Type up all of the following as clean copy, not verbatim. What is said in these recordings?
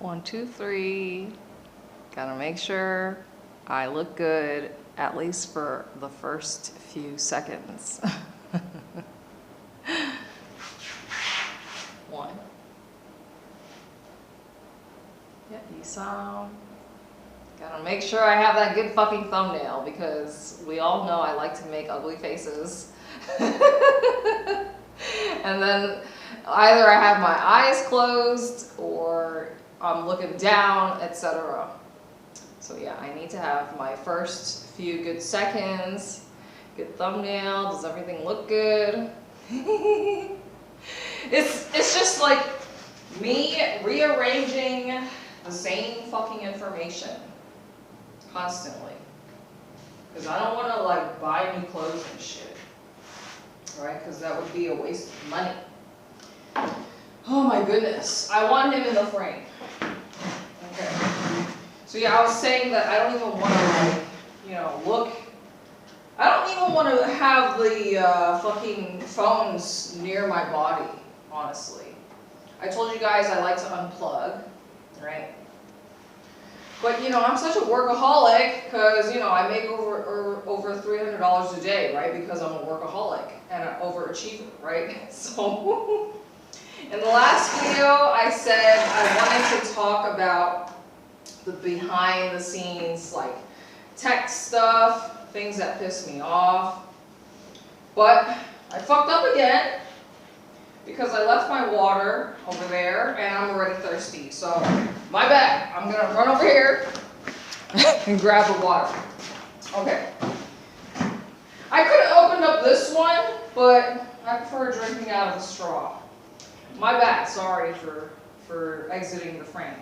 1, 2, 3. Gotta make sure I look good, at least for the first few seconds. 1. Yeah, you sound. Gotta make sure I have that good fucking thumbnail because we all know I like to make ugly faces. And then either I have my eyes closed or I'm looking down, etc. So yeah, I need to have my first few good seconds, good thumbnail. Does everything look good? It's just like me rearranging the same fucking information constantly. Because I don't want to like buy new clothes and shit. Right? Because that would be a waste of money. Oh my goodness. I want him in the frame. Okay. So yeah, I was saying that I don't even want to like, you know, look. I don't even want to have the fucking phones near my body, honestly. I told you guys I like to unplug, right? But you know, I'm such a workaholic because, you know, I make over $300 a day, right? Because I'm a workaholic and an overachiever, right? So in the last video, I said I wanted to talk about the behind the scenes, like tech stuff, things that piss me off. But I fucked up again because I left my water over there and I'm already thirsty. So my bad. I'm gonna run over here and grab the water. Okay. I could have opened up this one, but I prefer drinking out of the straw. My bad. Sorry for exiting the frame.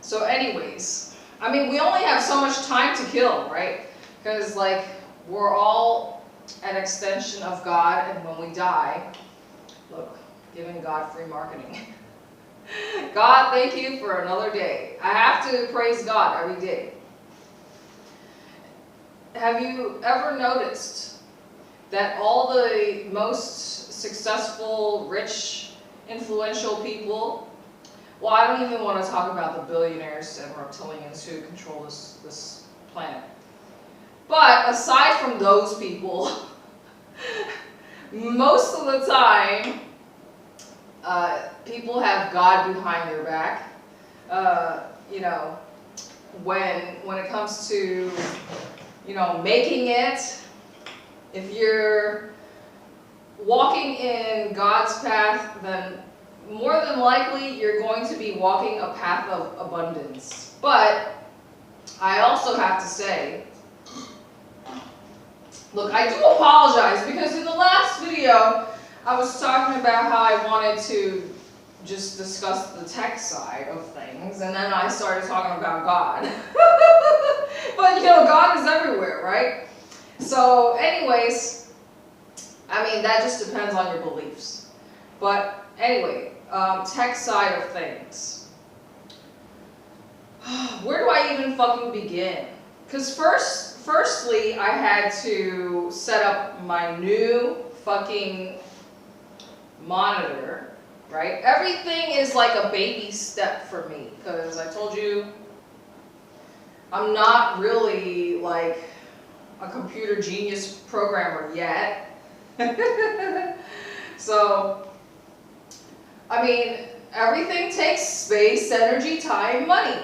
So anyways, I mean, we only have so much time to kill, right? Because like we're all an extension of God, and when we die, look, giving God free marketing. God, thank you for another day. I have to praise God every day. Have you ever noticed that all the most successful, rich, influential people, well, I don't even want to talk about the billionaires and reptilians who control this planet. But aside from those people, most of the time, people have God behind their back. You know, when it comes to, you know, making it, if you're walking in God's path, then more than likely you're going to be walking a path of abundance. But I also have to say, look, I do apologize because in the last video I was talking about how I wanted to just discuss the tech side of things, and then I started talking about God. But you know, God is everywhere, right? So anyways, I mean, that just depends on your beliefs. But anyway, tech side of things. Where do I even fucking begin? Because firstly, I had to set up my new fucking monitor, right? Everything is like a baby step for me, because I told you I'm not really like a computer genius programmer yet. So, I mean, everything takes space, energy, time, money.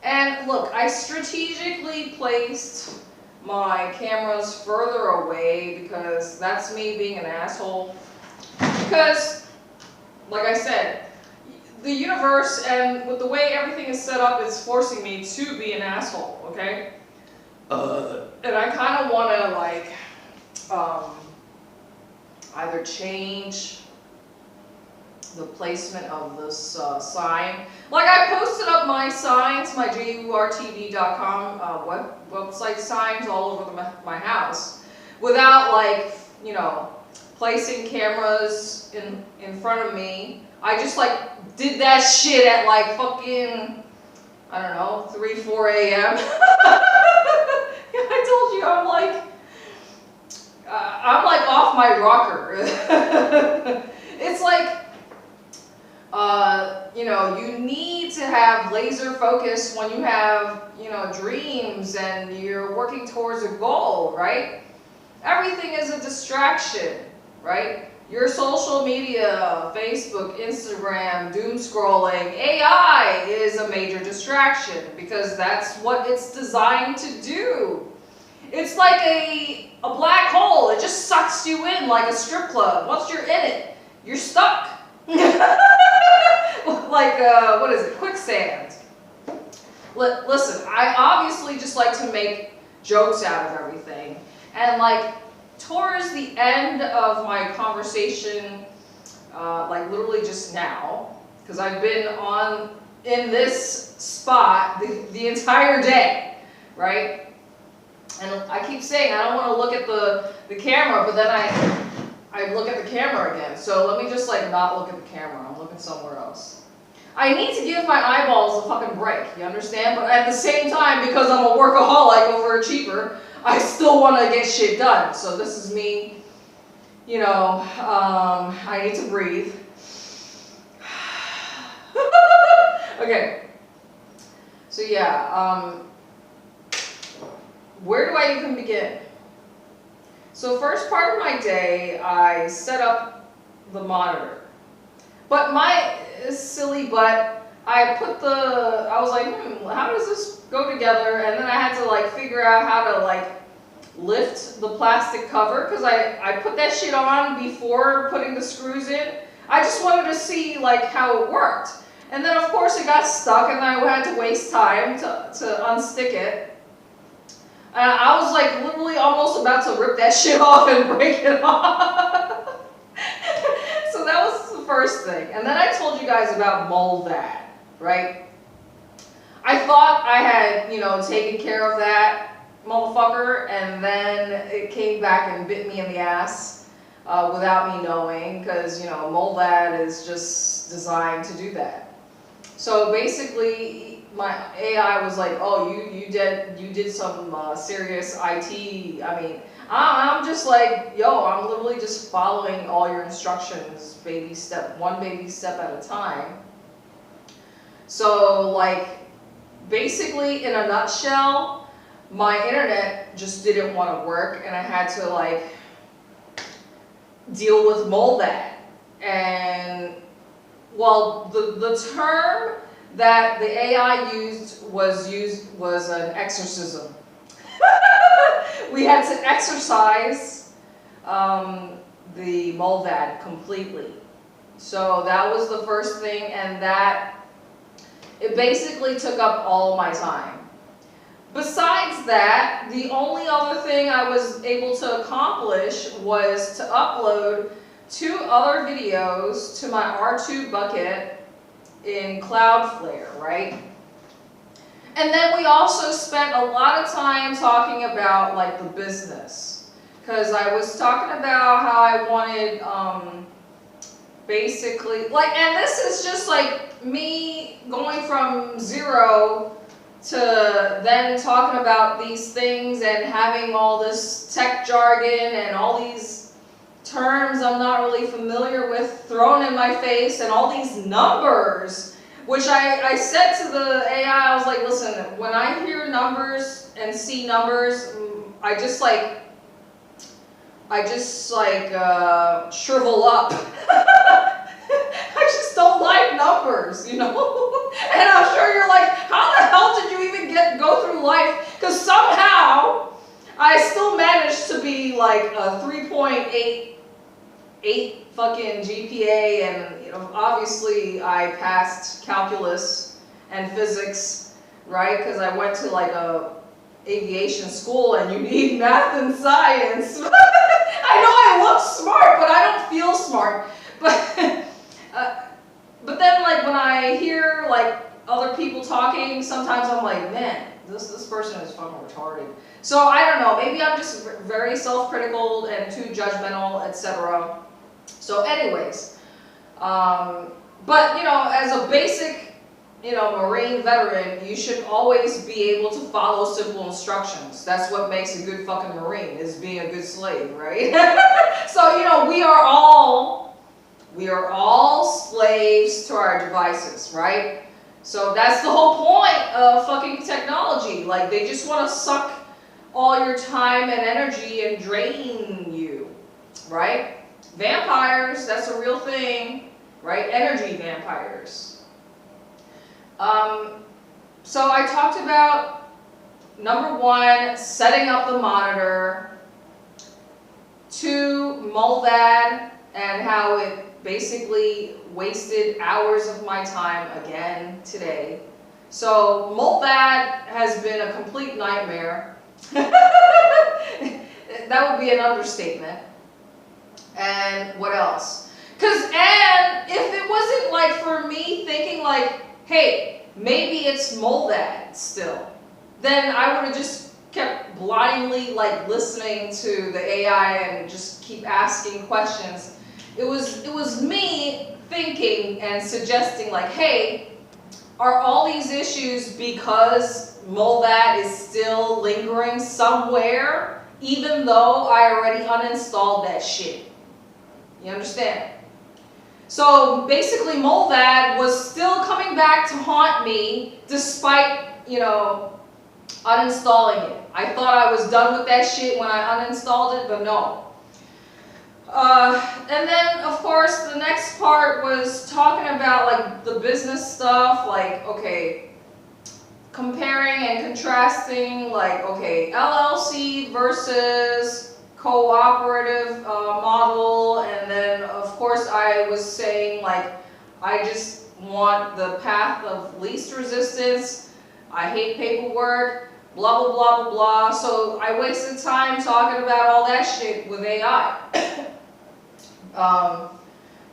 And look, I strategically placed my cameras further away because that's me being an asshole. Because, like I said, the universe and with the way everything is set up, it's forcing me to be an asshole, okay? And I kind of want to like either change the placement of this sign. Like I posted up my signs, my jurtv-dot-com website signs all over my house without like, you know, placing cameras in front of me. I just like did that shit at like fucking, I don't know, 3, 4 a.m. I told you I'm like off my rocker. It's like You know, you need to have laser focus when you have, you know, dreams and you're working towards a goal, right? Everything is a distraction, right? Your social media, Facebook, Instagram, doom scrolling, AI is a major distraction because that's what it's designed to do. It's like a black hole. It just sucks you in like a strip club. Once you're in it, you're stuck. Like, what is it? Quicksand. Listen, I obviously just like to make jokes out of everything. And like, towards the end of my conversation, like literally just now, because I've been in this spot the entire day, right? And I keep saying I don't want to look at the camera, but then I look at the camera again. So let me just like not look at the camera. I'm looking somewhere else. I need to give my eyeballs a fucking break, you understand? But at the same time, because I'm a workaholic overachiever, I still want to get shit done. So this is me, you know, I need to breathe. Okay. So yeah, where do I even begin? So first part of my day, I set up the monitor. But my silly butt, I was like, how does this go together? And then I had to like figure out how to like lift the plastic cover because I put that shit on before putting the screws in. I just wanted to see like how it worked. And then of course it got stuck and I had to waste time to unstick it. I was like literally almost about to rip that shit off and break it off. So that was the first thing. And then I told you guys about mullvad, right? I thought I had, you know, taken care of that motherfucker, and then it came back and bit me in the ass without me knowing, because, you know, mullvad is just designed to do that. So basically, my AI was like, oh, you did some serious IT. I mean, I'm just like, yo, I'm literally just following all your instructions, one baby step at a time. So like, basically in a nutshell, my internet just didn't want to work and I had to like deal with mullvad. And well, the term that the AI used was an exorcism. We had to exorcise the mullvad completely. So that was the first thing, and it basically took up all my time. Besides that, the only other thing I was able to accomplish was to upload 2 other videos to my R2 bucket in Cloudflare, right? And then we also spent a lot of time talking about like the business, because I was talking about how I wanted basically like, and this is just like me going from 0 to then talking about these things and having all this tech jargon and all these terms I'm not really familiar with thrown in my face, and all these numbers. Which I said to the AI, I was like, listen, when I hear numbers and see numbers, I just like shrivel up. I just don't like numbers, you know? And I'm sure you're like, how the hell did you even go through life? Because somehow I still managed to be like a 3.8 fucking GPA, and you know, obviously I passed calculus and physics, right? Because I went to like a aviation school and you need math and science. I know I look smart, but I don't feel smart. But then like when I hear like other people talking, sometimes I'm like, man, this person is fucking retarded. So I don't know, maybe I'm just very self-critical and too judgmental, etc. So anyways, but you know, as a basic, you know, Marine veteran, you should always be able to follow simple instructions. That's what makes a good fucking Marine, is being a good slave, right? So, you know, we are all We are all slaves to our devices, right? So that's the whole point of fucking technology. Like, they just want to suck all your time and energy and drain you, right? Vampires, that's a real thing, right? Energy vampires. So I talked about, number 1, setting up the monitor, 2, mullvad, and how it basically wasted hours of my time again today. So mullvad has been a complete nightmare. That would be an understatement. And what else? And if it wasn't like for me thinking like, hey, maybe it's mullvad still, then I would have just kept blindly like listening to the AI and just keep asking questions. It was me thinking and suggesting like, hey, are all these issues because mullvad is still lingering somewhere, even though I already uninstalled that shit? You understand? So basically mullvad was still coming back to haunt me despite, you know, uninstalling it. I thought I was done with that shit when I uninstalled it, but no. And then, of course, the next part was talking about like the business stuff, like, okay, comparing and contrasting, like, okay, LLC versus cooperative model, and then, of course, I was saying, like, I just want the path of least resistance, I hate paperwork, blah, blah, blah, blah, blah. So I wasted time talking about all that shit with AI.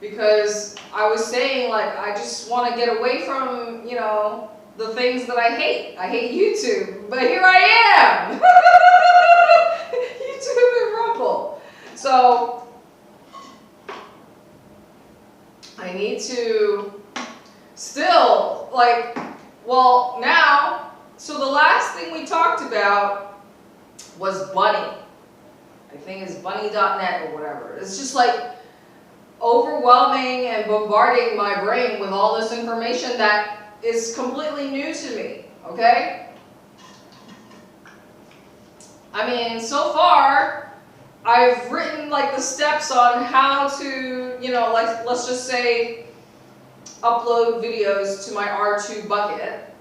Because I was saying, like, I just want to get away from, you know, the things that I hate. I hate YouTube, but here I am! YouTube and Rumble. So, I need to still, like, well, now, so the last thing we talked about was Bunny. I think it's bunny.net or whatever. It's just like overwhelming and bombarding my brain with all this information that is completely new to me, okay? I mean, so far, I've written like the steps on how to, you know, like, let's just say, upload videos to my R2 bucket.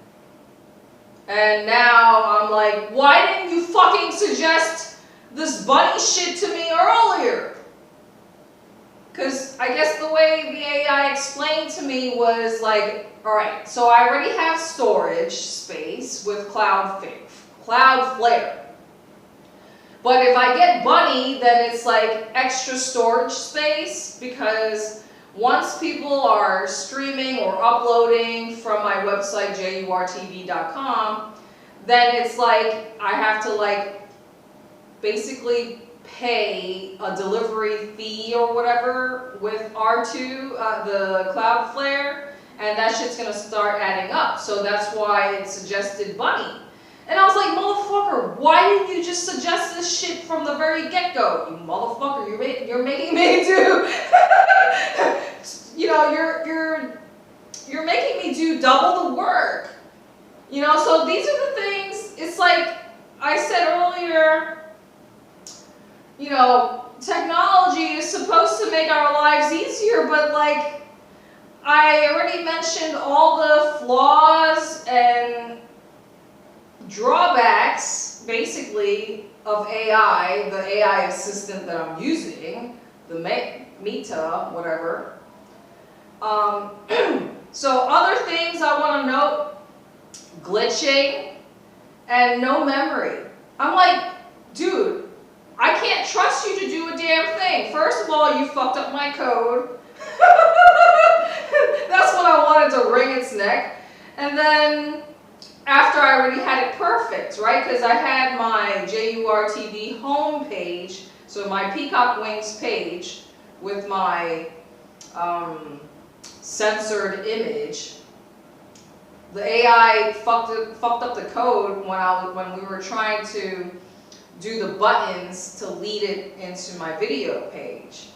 And now I'm like, why didn't you fucking suggest this bunny shit to me earlier? Because I guess the way the AI explained to me was like, alright, so I already have storage space with cloudflare. But if I get Bunny, then it's like extra storage space, because once people are streaming or uploading from my website, jurtv-dot-com, then it's like I have to like basically pay a delivery fee or whatever with R2, the Cloudflare, and that shit's gonna start adding up. So that's why it suggested Bunny. And I was like, motherfucker, why didn't you just suggest this shit from the very get-go? You motherfucker, you're making me do, you know, you're making me do double the work. You know, so these are the things, it's like I said earlier, you know, technology is supposed to make our lives easier, but like, I already mentioned all the flaws and drawbacks, basically, of AI, the AI assistant that I'm using, the Meta, whatever. So other things I want to note, glitching and no memory. I'm like, dude, I can't trust you to do a damn thing. First of all, you fucked up my code. That's when I wanted to wring its neck. And then, after I already had it perfect, right? Because I had my JURTV home page, so my Peacock Wings page with my censored image. The AI fucked up the code when we were trying to do the buttons to lead it into my video page.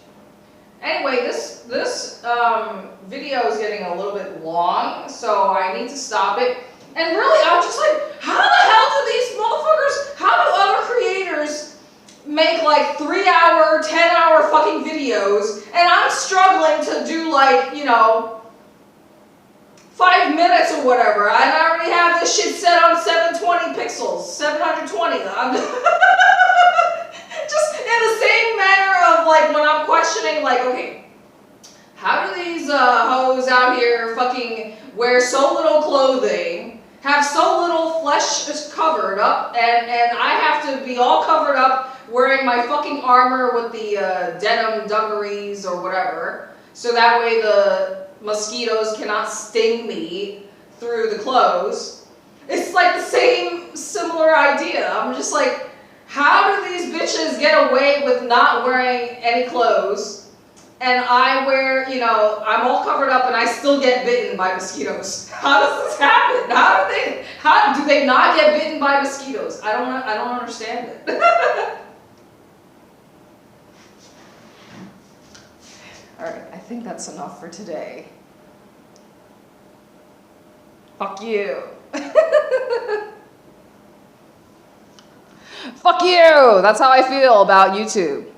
Anyway, this video is getting a little bit long, so I need to stop it. And really, I'm just like, how the hell do these motherfuckers, how do other creators make like 3-hour, 10-hour fucking videos, and I'm struggling to do like, 5 minutes or whatever. I already have this shit set on 720 pixels, 720. I'm just in the same manner of like when I'm questioning, like, okay, how do these hoes out here fucking wear so little clothing, have so little flesh covered up, and I have to be all covered up wearing my fucking armor with the denim dungarees or whatever, so that way the mosquitoes cannot sting me through the clothes. It's like the same similar idea. I'm just like, how do these bitches get away with not wearing any clothes? And I wear, I'm all covered up and I still get bitten by mosquitoes. How does this happen? How do they not get bitten by mosquitoes? I don't understand it. All right, I think that's enough for today. Fuck you. Fuck you. That's how I feel about YouTube.